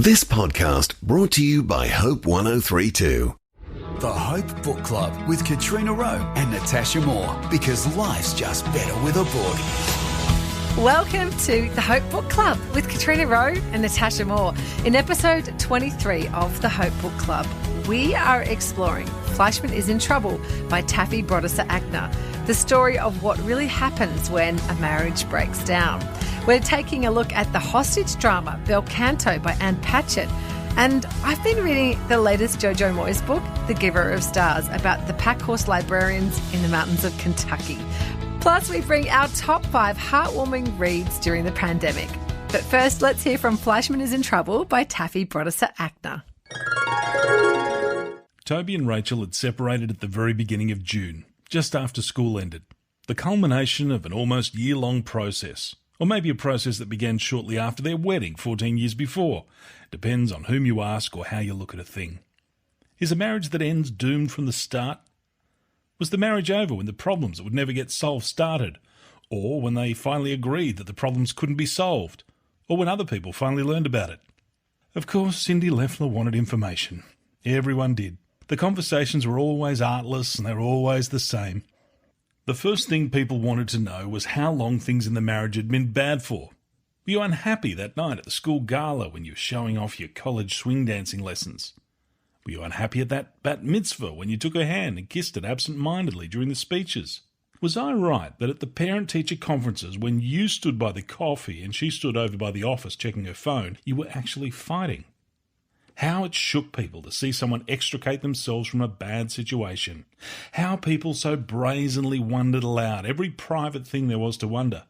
This podcast brought to you by Hope 103.2. The Hope Book Club with Katrina Rowe and Natasha Moore, because life's just better with a book. Welcome to the Hope Book Club with Katrina Rowe and Natasha Moore. In episode 23 of the Hope Book Club, we are exploring Fleishman is in Trouble by Taffy Brodesser-Akner, the story of what really happens when a marriage breaks down. We're taking a look at the hostage drama Bel Canto by Anne Patchett. And I've been reading the latest Jojo Moyes book, The Giver of Stars, about the packhorse librarians in the mountains of Kentucky. Plus, we bring our top 5 heartwarming reads during the pandemic. But first, let's hear from Fleishman is in Trouble by Taffy Brodesser-Akner. Toby and Rachel had separated at the very beginning of June, just after school ended. The culmination of an almost year-long process. Or maybe a process that began shortly after their wedding 14 years before. Depends on whom you ask or how you look at a thing. Is a marriage that ends doomed from the start? Was the marriage over when the problems that would never get solved started? Or when they finally agreed that the problems couldn't be solved? Or when other people finally learned about it? Of course, Cindy Leffler wanted information. Everyone did. The conversations were always artless and they were always the same. The first thing people wanted to know was how long things in the marriage had been bad for. Were you unhappy that night at the school gala when you were showing off your college swing dancing lessons? Were you unhappy at that bat mitzvah when you took her hand and kissed it absent-mindedly during the speeches? Was I right that at the parent-teacher conferences, when you stood by the coffee and she stood over by the office checking her phone, you were actually fighting? How it shook people to see someone extricate themselves from a bad situation. How people so brazenly wondered aloud every private thing there was to wonder.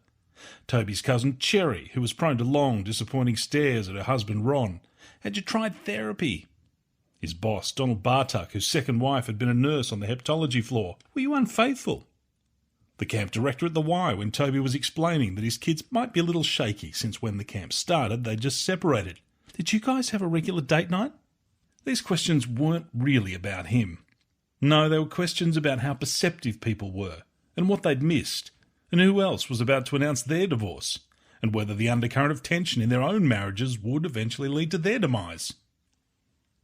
Toby's cousin Cherry, who was prone to long, disappointing stares at her husband Ron. Had you tried therapy? His boss, Donald Bartuck, whose second wife had been a nurse on the heptology floor. Were you unfaithful? The camp director at the Y, when Toby was explaining that his kids might be a little shaky since when the camp started they'd just separated. Did you guys have a regular date night? These questions weren't really about him. No, they were questions about how perceptive people were, and what they'd missed, and who else was about to announce their divorce, and whether the undercurrent of tension in their own marriages would eventually lead to their demise.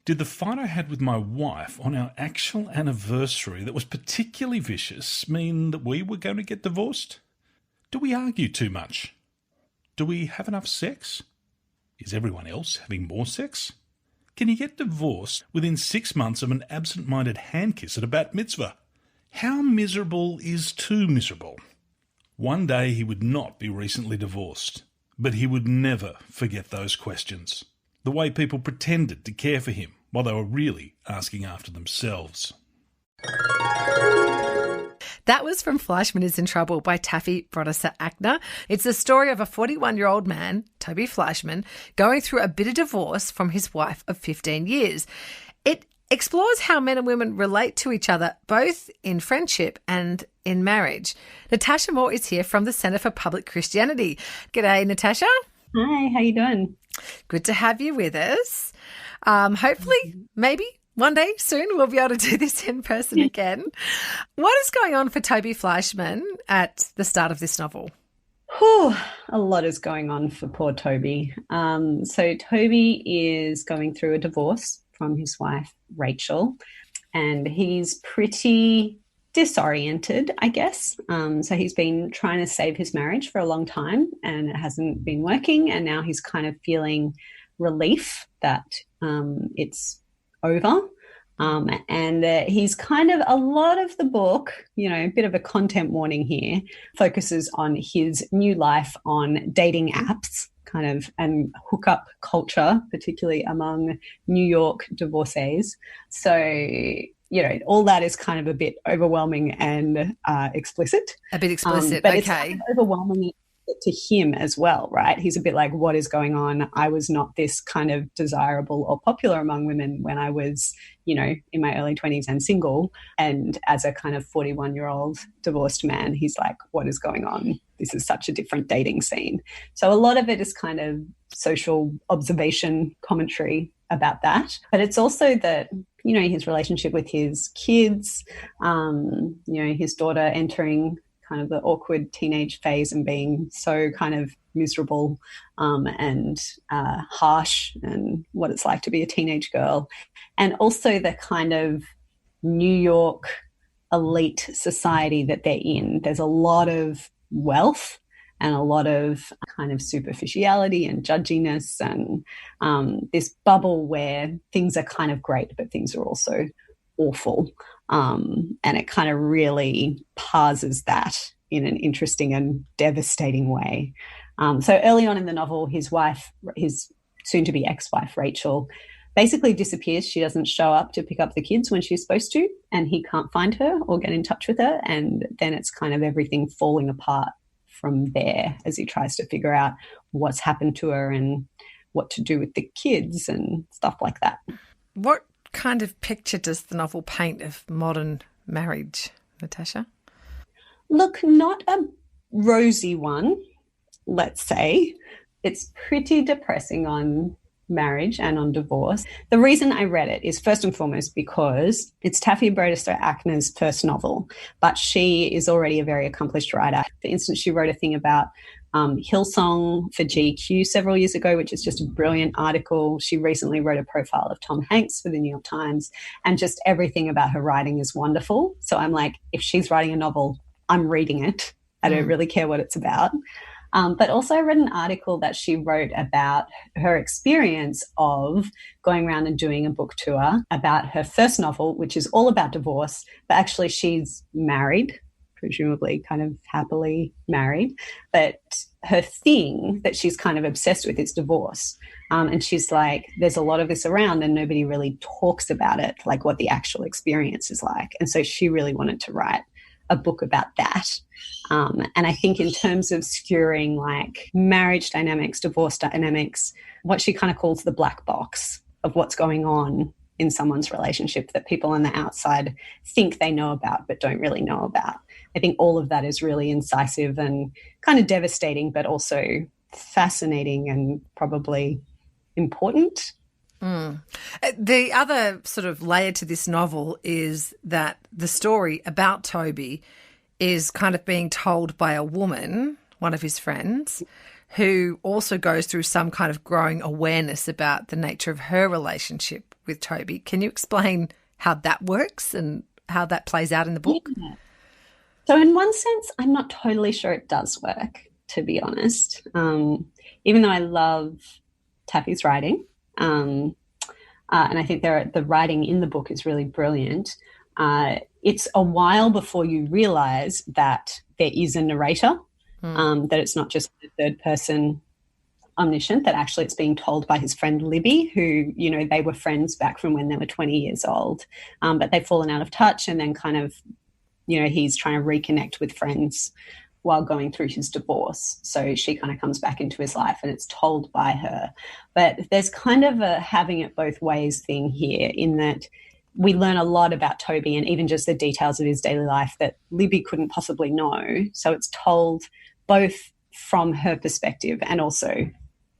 Did the fight I had with my wife on our actual anniversary that was particularly vicious mean that we were going to get divorced? Do we argue too much? Do we have enough sex? Is everyone else having more sex? Can you get divorced within 6 months of an absent-minded hand kiss at a bat mitzvah? How miserable is too miserable? One day he would not be recently divorced, but he would never forget those questions. The way people pretended to care for him while they were really asking after themselves. That was from Fleishman is in Trouble by Taffy Brodesser-Akner. It's the story of a 41-year-old man, Toby Fleishman, going through a bitter divorce from his wife of 15 years. It explores how men and women relate to each other, both in friendship and in marriage. Natasha Moore is here from the Centre for Public Christianity. G'day, Natasha. Hi, how you doing? Good to have you with us. Hopefully, maybe one day soon we'll be able to do this in person again. What is going on for Toby Fleishman at the start of this novel? A lot is going on for poor Toby. So Toby is going through a divorce from his wife, Rachel, and he's pretty disoriented, I guess. So he's been trying to save his marriage for a long time and it hasn't been working, and now he's kind of feeling relief that it's over. He's kind of, a lot of the book, a bit of a content warning here, focuses on his new life on dating apps, kind of, and hookup culture, particularly among New York divorcees. So, all that is kind of a bit overwhelming and explicit. A bit explicit, but okay. It's kind of overwhelming to him as well, right? He's a bit like, what is going on? I was not this kind of desirable or popular among women when I was, in my early 20s and single. And as a kind of 41-year-old divorced man, he's like, what is going on? This is such a different dating scene. So a lot of it is kind of social observation commentary about that. But it's also that, his relationship with his kids, his daughter entering kind of the awkward teenage phase and being so kind of miserable and harsh, and what it's like to be a teenage girl. And also the kind of New York elite society that they're in. There's a lot of wealth and a lot of kind of superficiality and judginess, and this bubble where things are kind of great, but things are also awful. And it kind of really parses that in an interesting and devastating way. So early on in the novel, his wife, his soon-to-be ex-wife, Rachel, basically disappears. She doesn't show up to pick up the kids when she's supposed to, and he can't find her or get in touch with her. And then it's kind of everything falling apart from there as he tries to figure out what's happened to her and what to do with the kids and stuff like that. What kind of picture does the novel paint of modern marriage, Natasha? Look, not a rosy one, let's say. It's pretty depressing on marriage and on divorce. The reason I read it is first and foremost because it's Taffy Brodesser-Akner's first novel, but she is already a very accomplished writer. For instance, she wrote a thing about Hillsong for GQ several years ago, which is just a brilliant article. She recently wrote a profile of Tom Hanks for the New York Times, and just everything about her writing is wonderful. So I'm like, if she's writing a novel, I'm reading it. I don't really care what it's about. But also I read an article that she wrote about her experience of going around and doing a book tour about her first novel, which is all about divorce, but actually she's married, presumably kind of happily married. But her thing that she's kind of obsessed with is divorce. And she's like, there's a lot of this around and nobody really talks about it, like what the actual experience is like. And so she really wanted to write a book about that. And I think in terms of skewering like marriage dynamics, divorce dynamics, what she kind of calls the black box of what's going on in someone's relationship that people on the outside think they know about but don't really know about. I think all of that is really incisive and kind of devastating, but also fascinating and probably important. The other sort of layer to this novel is that the story about Toby is kind of being told by a woman, one of his friends, who also goes through some kind of growing awareness about the nature of her relationship with Toby. Can you explain how that works and how that plays out in the book? Yeah. So in one sense, I'm not totally sure it does work, to be honest. Even though I love Taffy's writing, and I think the writing in the book is really brilliant. It's a while before you realise that there is a narrator, that it's not just the third person omniscient, that actually it's being told by his friend Libby, who, you know, they were friends back from when they were 20 years old, but they've fallen out of touch, and then kind of, you know, he's trying to reconnect with friends while going through his divorce. So she kind of comes back into his life and it's told by her. But there's kind of a having it both ways thing here, in that we learn a lot about Toby and even just the details of his daily life that Libby couldn't possibly know. So it's told both from her perspective and also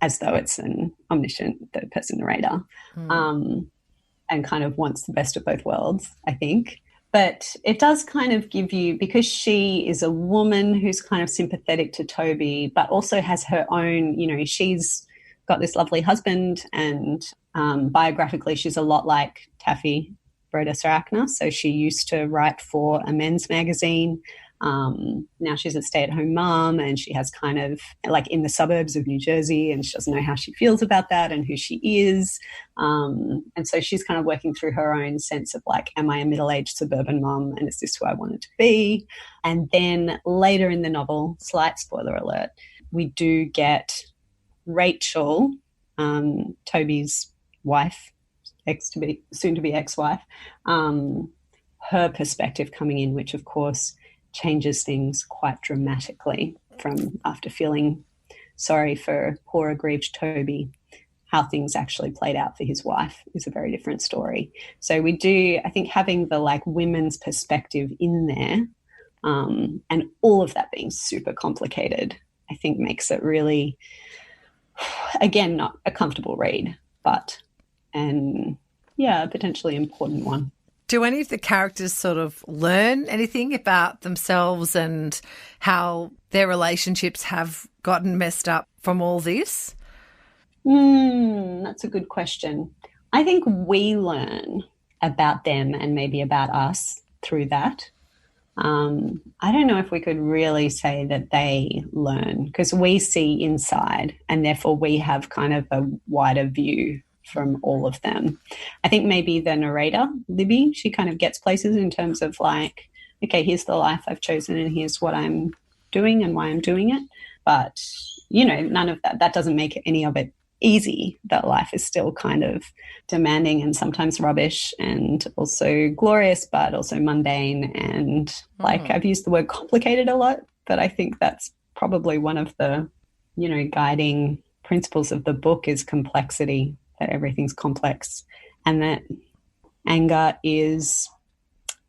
as though it's an omniscient third person narrator, and kind of wants the best of both worlds, I think. But it does kind of give you, because she is a woman who's kind of sympathetic to Toby, but also has her own, you know, she's got this lovely husband, and biographically she's a lot like Taffy Brodesser-Akner. So she used to write for a men's magazine. Now she's a stay-at-home mom, and she has kind of like in the suburbs of New Jersey, and she doesn't know how she feels about that and who she is. And so she's kind of working through her own sense of like, am I a middle-aged suburban mom, and is this who I wanted to be? And then later in the novel, slight spoiler alert, we do get Rachel, Toby's wife, soon-to-be ex-wife, her perspective coming in, which of course changes things quite dramatically from after feeling sorry for poor aggrieved Toby. How things actually played out for his wife is a very different story. So we do, I think, having the like women's perspective in there, and all of that being super complicated, I think makes it really, again, not a comfortable read, but a potentially important one. Do any of the characters sort of learn anything about themselves and how their relationships have gotten messed up from all this? That's a good question. I think we learn about them and maybe about us through that. I don't know if we could really say that they learn, because we see inside and therefore we have kind of a wider view from all of them. I think maybe the narrator, Libby, she kind of gets places in terms of like, okay, here's the life I've chosen and here's what I'm doing and why I'm doing it. But, you know, none of that doesn't make any of it easy. That life is still kind of demanding and sometimes rubbish and also glorious, but also mundane. And like I've used the word complicated a lot, but I think that's probably one of the, you know, guiding principles of the book is complexity, that everything's complex and that anger is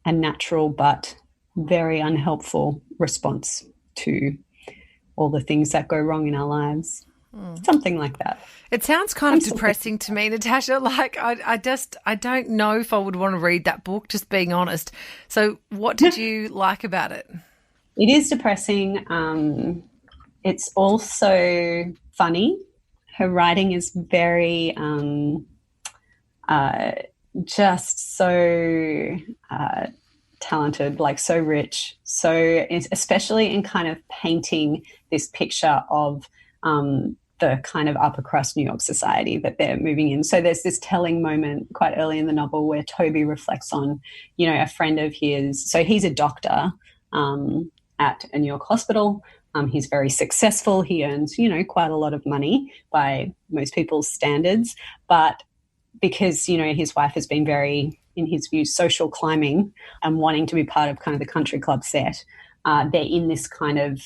a natural but very unhelpful response to all the things that go wrong in our lives. Something like that. It sounds kind of depressing to me, Natasha. Like, I don't know if I would want to read that book, just being honest. So what did you like about it? It is depressing. It's also funny. Her writing is very just so talented, like so rich. So especially in kind of painting this picture of the kind of upper crust New York society that they're moving in. So there's this telling moment quite early in the novel where Toby reflects on, you know, a friend of his. So he's a doctor at a New York hospital. He's very successful. He earns, you know, quite a lot of money by most people's standards. But because, you know, his wife has been very, in his view, social climbing and wanting to be part of kind of the country club set, they're in this kind of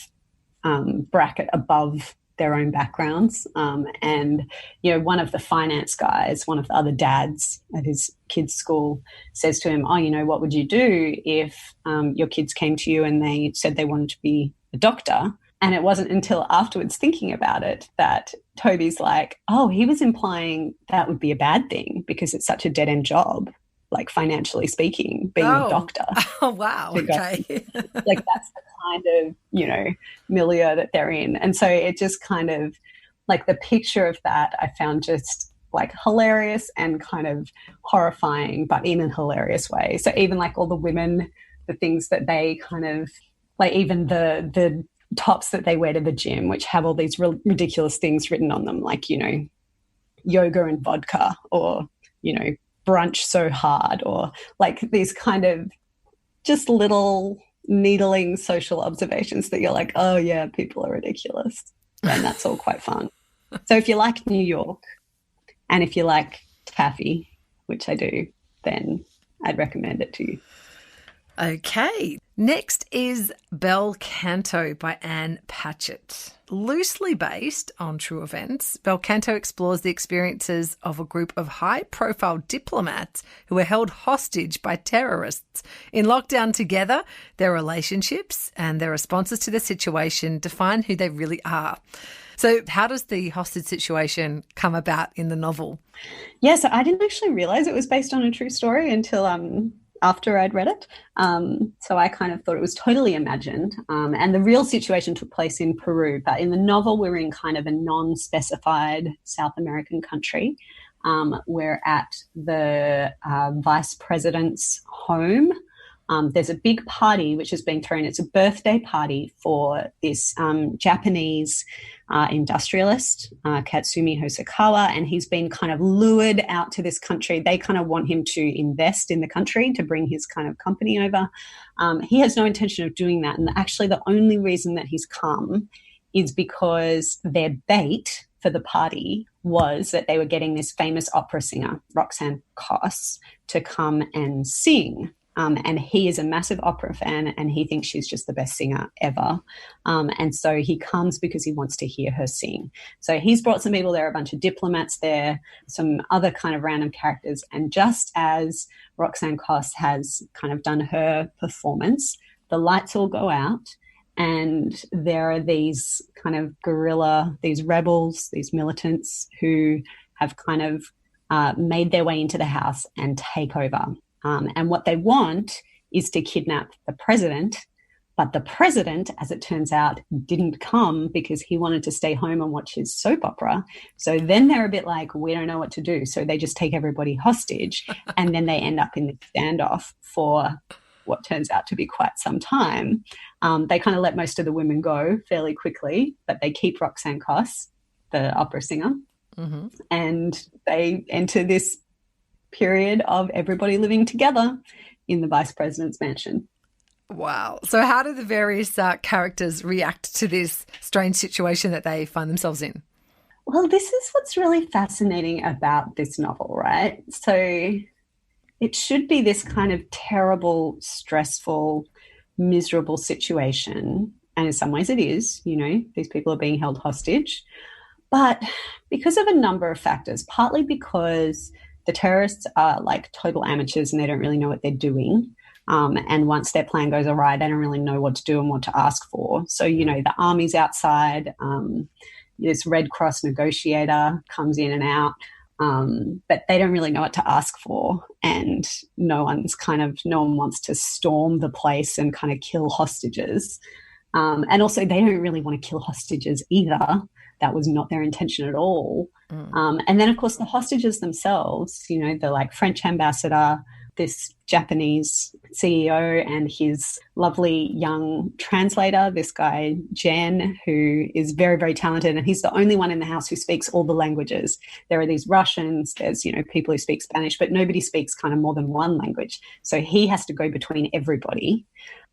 bracket above their own backgrounds. And, you know, one of the finance guys, one of the other dads at his kids' school says to him, oh, you know, what would you do if your kids came to you and they said they wanted to be a doctor? And it wasn't until afterwards thinking about it that Toby's like, oh, he was implying that would be a bad thing because it's such a dead-end job, like financially speaking, being a doctor. Oh, wow. Okay. Like that's the kind of, you know, milieu that they're in. And so it just kind of like the picture of that I found just like hilarious and kind of horrifying, but in a hilarious way. So even like all the women, the things that they kind of like, even the tops that they wear to the gym, which have all these ridiculous things written on them, like, you know, yoga and vodka, or, you know, brunch so hard, or like these kind of just little needling social observations that you're like, oh yeah, people are ridiculous. And that's all quite fun. So if you like New York and if you like Taffy, which I do, then I'd recommend it to you. Okay. Next is Bel Canto by Anne Patchett. Loosely based on true events, Bel Canto explores the experiences of a group of high-profile diplomats who were held hostage by terrorists. In lockdown together, their relationships and their responses to the situation define who they really are. So how does the hostage situation come about in the novel? Yeah, so I didn't actually realise it was based on a true story until after I'd read it. So I kind of thought it was totally imagined. And the real situation took place in Peru. But in the novel, we're in kind of a non-specified South American country. We're at the vice president's home. There's a big party which has been thrown. It's a birthday party for this Japanese industrialist, Katsumi Hosokawa, and he's been kind of lured out to this country. They kind of want him to invest in the country to bring his kind of company over. He has no intention of doing that, and actually the only reason that he's come is because their bait for the party was that they were getting this famous opera singer, Roxanne Koss, to come and sing. And he is a massive opera fan and he thinks she's just the best singer ever. And so he comes because he wants to hear her sing. So he's brought some people there, a bunch of diplomats there, some other kind of random characters. And just as Roxanne Koss has kind of done her performance, the lights all go out and there are these kind of guerrilla, these rebels, these militants who have kind of made their way into the house and take over. And what they want is to kidnap the president. But the president, as it turns out, didn't come because he wanted to stay home and watch his soap opera. So then they're a bit like, we don't know what to do. So they just take everybody hostage, and then they end up in the standoff for what turns out to be quite some time. They kind of let most of the women go fairly quickly, but they keep Roxanne Koss, the opera singer, and they enter this period of everybody living together in the vice president's mansion. Wow. So how do the various characters react to this strange situation that they find themselves in? Well, this is what's really fascinating about this novel, right? So it should be this kind of terrible, stressful, miserable situation. And in some ways it is, you know, these people are being held hostage. But because of a number of factors, partly because the terrorists are like total amateurs and they don't really know what they're doing. And once their plan goes awry, they don't really know what to do and what to ask for. So, you know, the army's outside, this Red Cross negotiator comes in and out, but they don't really know what to ask for. And no one wants to storm the place and kind of kill hostages. And also they don't really want to kill hostages either. That was not their intention at all. And then, of course, the hostages themselves, you know, the like French ambassador, this Japanese CEO and his lovely young translator, this guy, Jan, who is very, very talented. And he's the only one in the house who speaks all the languages. There are these Russians, there's, you know, people who speak Spanish, but nobody speaks kind of more than one language. So he has to go between everybody.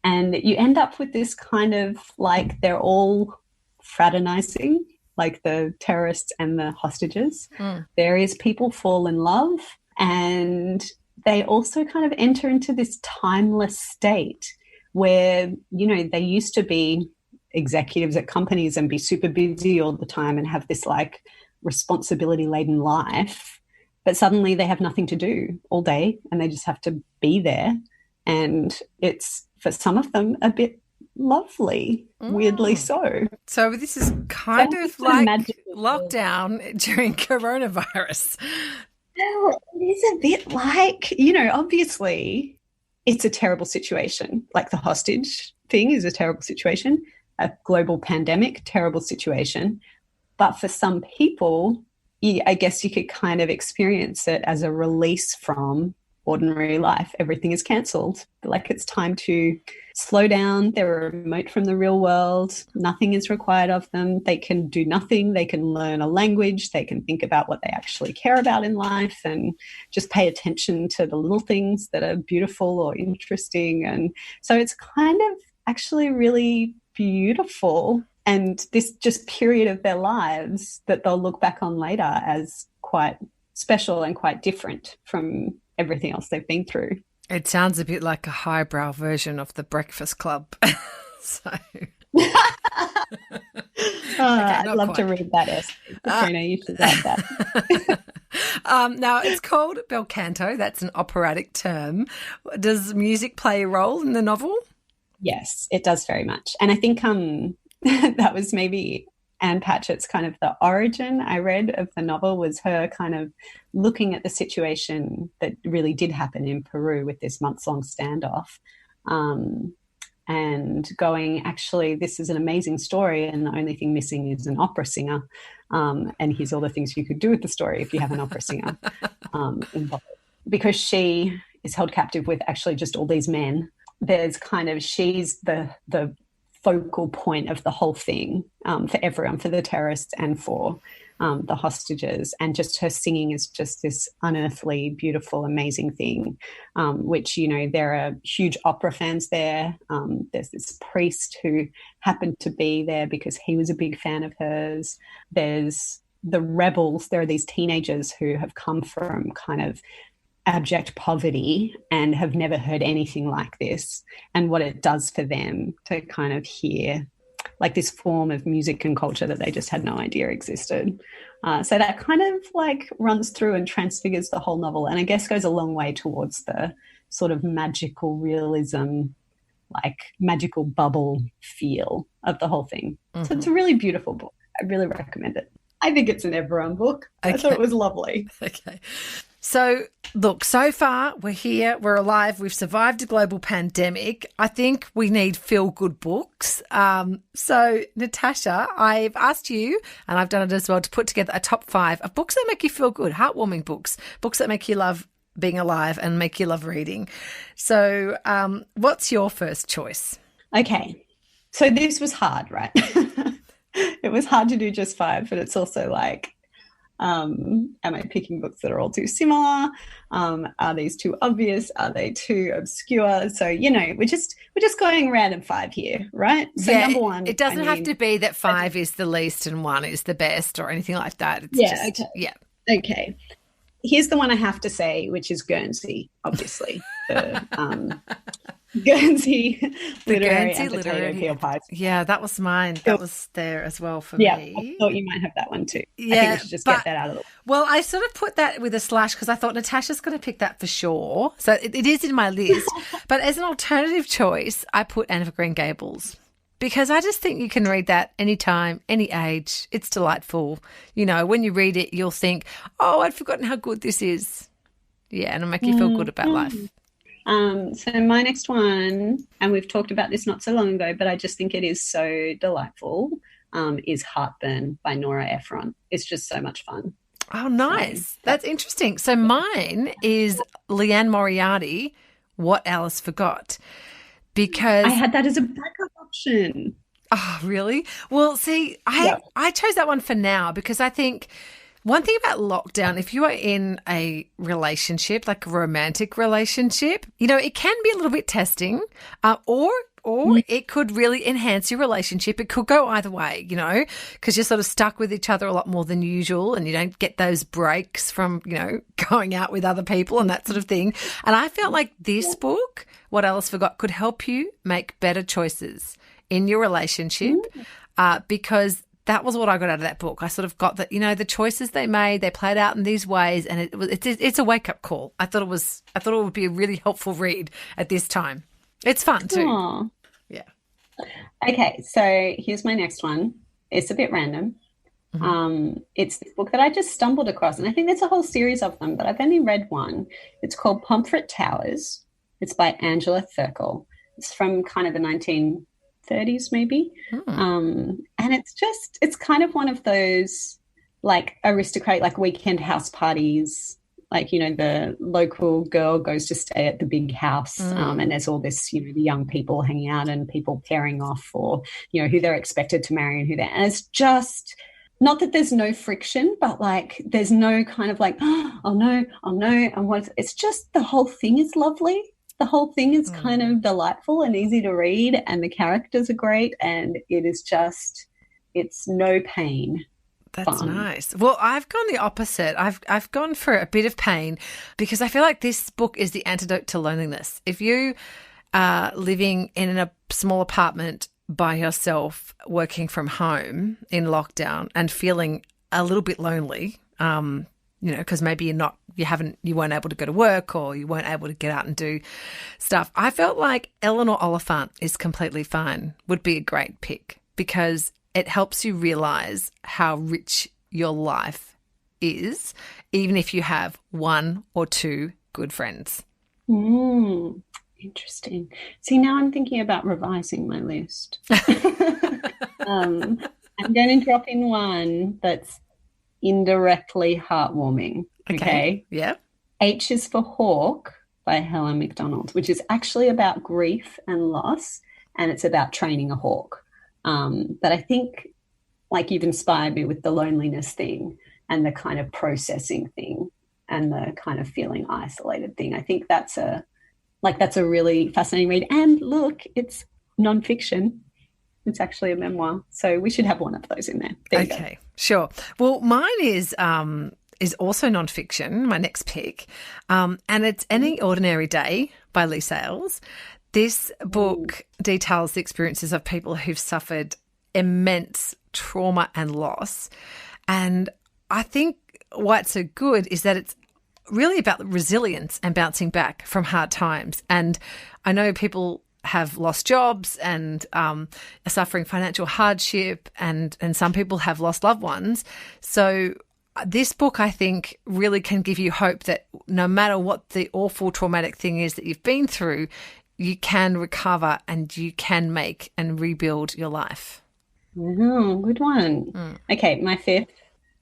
And you end up with this kind of like they're all fraternizing, like the terrorists and the hostages. Various people fall in love, and they also kind of enter into this timeless state where, you know, they used to be executives at companies and be super busy all the time and have this like responsibility-laden life, but suddenly they have nothing to do all day and they just have to be there. And it's, for some of them, a bit lovely, weirdly so. So this is kind of like lockdown during coronavirus. Well, it is a bit like, you know, obviously it's a terrible situation. Like the hostage thing is a terrible situation, a global pandemic, terrible situation. But for some people, I guess you could kind of experience it as a release from ordinary life. Everything is cancelled. Like it's time to slow down. They're remote from the real world. Nothing is required of them. They can do nothing. They can learn a language. They can think about what they actually care about in life and just pay attention to the little things that are beautiful or interesting. And so it's kind of actually really beautiful. And this just period of their lives that they'll look back on later as quite special and quite different from everything else they've been through. It sounds a bit like a highbrow version of The Breakfast Club. So I'd love to read that essay. Katrina, you should write that. Now, it's called Bel Canto. That's an operatic term. Does music play a role in the novel? Yes, it does very much. And I think that was maybe Anne Patchett's kind of the origin I read of the novel, was her kind of looking at the situation that really did happen in Peru with this months-long standoff, and going, actually, this is an amazing story and the only thing missing is an opera singer, and here's all the things you could do with the story if you have an opera singer involved. Because she is held captive with actually just all these men. There's kind of, she's the focal point of the whole thing, for everyone, for the terrorists and for the hostages. And just her singing is just this unearthly, beautiful, amazing thing, which, you know, there are huge opera fans there. There's this priest who happened to be there because he was a big fan of hers. There's the rebels. There are these teenagers who have come from kind of abject poverty and have never heard anything like this, and what it does for them to kind of hear like this form of music and culture that they just had no idea existed. So that kind of like runs through and transfigures the whole novel, and I guess goes a long way towards the sort of magical realism, like magical bubble feel of the whole thing. So it's a really beautiful book. I really recommend it. I think it's an everyone book. Okay. I thought it was lovely. Okay. So Look, so far we're here, we're alive, we've survived a global pandemic. I think we need feel-good books. So, Natasha, I've asked you, and I've done it as well, to put together a top 5 of books that make you feel good, heartwarming books, books that make you love being alive and make you love reading. So, what's your first choice? Okay, so this was hard, right? It was hard to do just 5, but it's also like, am I picking books that are all too similar? Are these too obvious? Are they too obscure? So, we're just going random 5 here, right? So number 1. It doesn't have to be that 5 is the least and 1 is the best or anything like that. It's Okay. Here's the one I have to say, which is Guernsey, obviously. The Guernsey literary and potato peel pies. Yeah, that was mine. That was there as well for me. Yeah, I thought you might have that one too. Yeah, I think we should just get that out of the way. Well, I sort of put that with a slash because I thought Natasha's going to pick that for sure. So it is in my list. But as an alternative choice, I put Anne of Green Gables. Because I just think you can read that anytime, any age. It's delightful. When you read it, you'll think, oh, I'd forgotten how good this is. Yeah, and it'll make you feel good about life. So my next one, and we've talked about this not so long ago, but I just think it is so delightful, is Heartburn by Nora Ephron. It's just so much fun. Oh, nice. So, that's interesting. So mine is Leanne Moriarty, What Alice Forgot. Because I had that as a backup option. Oh, really? Well, see, I chose that one for now because I think one thing about lockdown, if you are in a relationship, like a romantic relationship, it can be a little bit testing or it could really enhance your relationship. It could go either way, because you're sort of stuck with each other a lot more than usual and you don't get those breaks from, going out with other people and that sort of thing. And I felt like this book, What Alice Forgot, could help you make better choices in your relationship because that was what I got out of that book. I sort of got that, the choices they made, they played out in these ways, and it's a wake-up call. I thought it would be a really helpful read at this time. It's fun too. Aww. Yeah. Okay, so here's my next one. It's a bit random. Mm-hmm. It's this book that I just stumbled across, and I think there's a whole series of them, but I've only read one. It's called Pomfret Towers. It's by Angela Thirkell. It's from kind of the 1930s maybe. And it's kind of one of those like aristocrat, like weekend house parties, like, the local girl goes to stay at the big house and there's all this, the young people hanging out and people pairing off or, who they're expected to marry and and it's just not that there's no friction, but like there's no kind of like, oh no, and it's just the whole thing is lovely. The whole thing is kind of delightful and easy to read and the characters are great and it's no pain. That's fun. Nice. Well, I've gone the opposite. I've gone for a bit of pain because I feel like this book is the antidote to loneliness. If you are living in a small apartment by yourself, working from home in lockdown and feeling a little bit lonely, because maybe you weren't able to go to work or you weren't able to get out and do stuff. I felt like Eleanor Oliphant is Completely Fine would be a great pick because it helps you realise how rich your life is, even if you have 1 or 2 good friends. Interesting. See, now I'm thinking about revising my list. I'm going to drop in one that's indirectly heartwarming. Okay. Yeah. H is for Hawk by Helen MacDonald, which is actually about grief and loss, and it's about training a hawk. But I think, like, you've inspired me with the loneliness thing and the kind of processing thing and the kind of feeling isolated thing. I think that's a really fascinating read. And look, it's nonfiction. It's actually a memoir. So we should have one of those in there. There you go. Sure. Well, mine is also nonfiction, my next pick, and it's Any Ordinary Day by Lee Sales. This book details the experiences of people who've suffered immense trauma and loss. And I think what's so good is that it's really about resilience and bouncing back from hard times. And I know people have lost jobs and are suffering financial hardship and some people have lost loved ones. So this book, I think, really can give you hope that no matter what the awful traumatic thing is that you've been through, you can recover and you can make and rebuild your life. Good one. Okay, my fifth.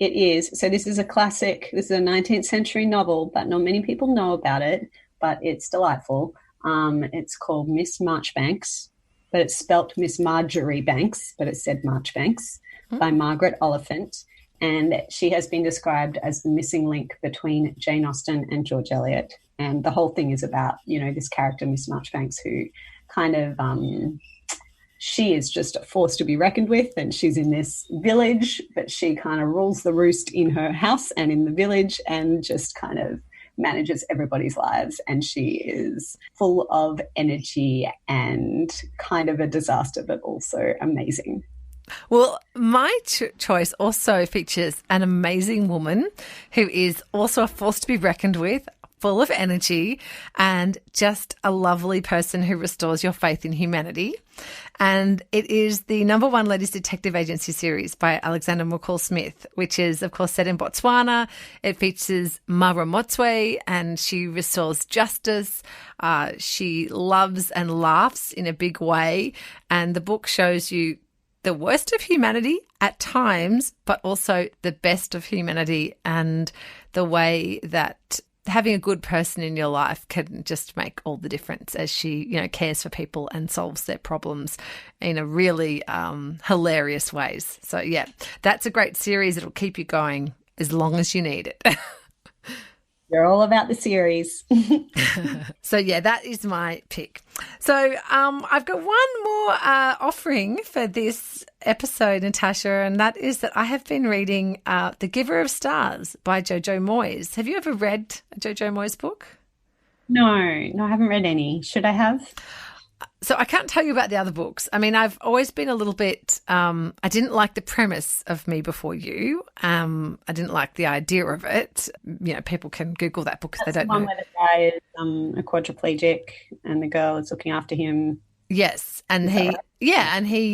It is, so this is a classic. This is a 19th century novel, but not many people know about it, but it's delightful. It's called Miss Marchbanks, but it's spelt Miss Marjorie Banks, but it's said Marchbanks, by Margaret Oliphant. And she has been described as the missing link between Jane Austen and George Eliot. And the whole thing is about, this character, Miss Marchbanks, who kind of, she is just a force to be reckoned with, and she's in this village, but she kind of rules the roost in her house and in the village and just kind of manages everybody's lives. And she is full of energy and kind of a disaster, but also amazing. Well, my choice also features an amazing woman who is also a force to be reckoned with, full of energy, and just a lovely person who restores your faith in humanity. And it is the #1 Ladies Detective Agency series by Alexander McCall Smith, which is, of course, set in Botswana. It features Mara Motswe, and she restores justice. She loves and laughs in a big way. And the book shows you the worst of humanity at times, but also the best of humanity, and the way that having a good person in your life can just make all the difference as she, cares for people and solves their problems in a really hilarious ways. So, yeah, that's a great series. It'll keep you going as long as you need it. You're all about the series. So, yeah, that is my pick. So I've got one more offering for this episode, Natasha, and that is that I have been reading The Giver of Stars by Jojo Moyes. Have you ever read a Jojo Moyes book? No, I haven't read any. Should I have? So I can't tell you about the other books. I mean, I've always been a little bit, I didn't like the premise of Me Before You. I didn't like the idea of it. People can Google that book if they don't know. That's the one where the guy is a quadriplegic and the girl is looking after him. Yes, and he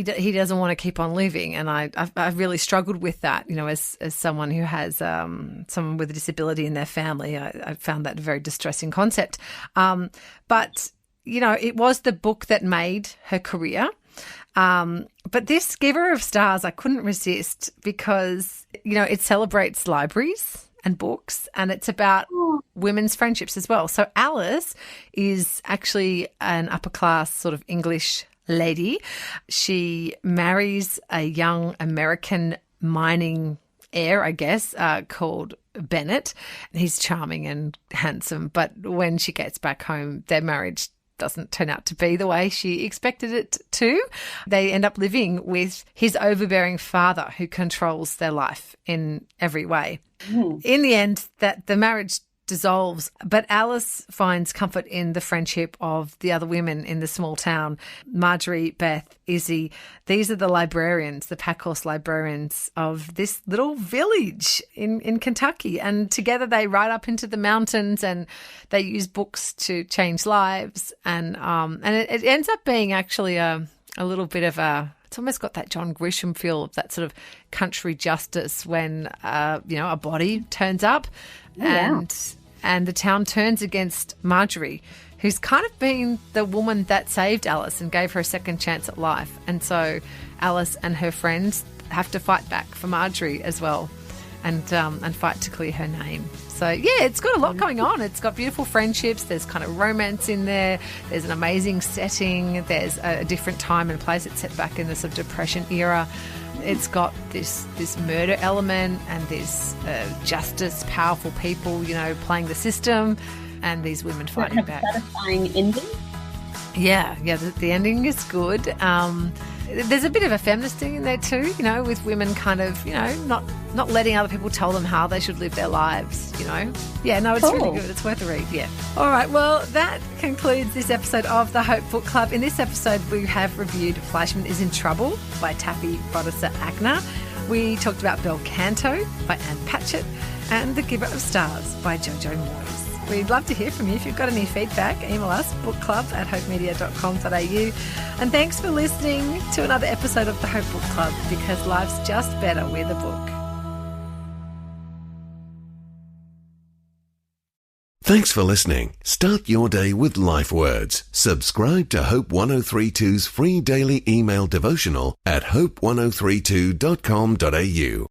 doesn't want to keep on living, and I really struggled with that. As someone who has someone with a disability in their family, I found that a very distressing concept. But it was the book that made her career. But this Giver of Stars, I couldn't resist because, it celebrates libraries and books, and it's about women's friendships as well. So Alice is actually an upper class sort of English lady. She marries a young American mining heir, I guess, called Bennett. He's charming and handsome, but when she gets back home, their marriage doesn't turn out to be the way she expected it to. They end up living with his overbearing father, who controls their life in every way. In the end, that the marriage dissolves, but Alice finds comfort in the friendship of the other women in the small town, Marjorie, Beth, Izzy. These are the librarians, the packhorse librarians of this little village in Kentucky, and together they ride up into the mountains and they use books to change lives, and it ends up being actually a little bit of it's almost got that John Grisham feel of that sort of country justice when a body turns up. And the town turns against Marjorie, who's kind of been the woman that saved Alice and gave her a second chance at life. And so Alice and her friends have to fight back for Marjorie as well, and fight to clear her name. So, yeah, it's got a lot going on. It's got beautiful friendships. There's kind of romance in there. There's an amazing setting. There's a different time and place. It's set back in the sort of Depression era. It's got this murder element and this justice, powerful people, playing the system, and these women fighting back. Satisfying ending? Yeah, the ending is good. There's a bit of a feminist thing in there too, with women kind of, not letting other people tell them how they should live their lives, Yeah, no, it's really good. It's worth a read, yeah. All right, well, that concludes this episode of the Hope Book Club. In this episode, we have reviewed Fleishman is in Trouble by Taffy Brodesser-Akner. We talked about Bel Canto by Anne Patchett and The Giver of Stars by Jojo Moyes. We'd love to hear from you. If you've got any feedback, email us, bookclub@hopemedia.com.au. And thanks for listening to another episode of the Hope Book Club, because life's just better with a book. Thanks for listening. Start your day with life words. Subscribe to Hope 1032's free daily email devotional at hope1032.com.au.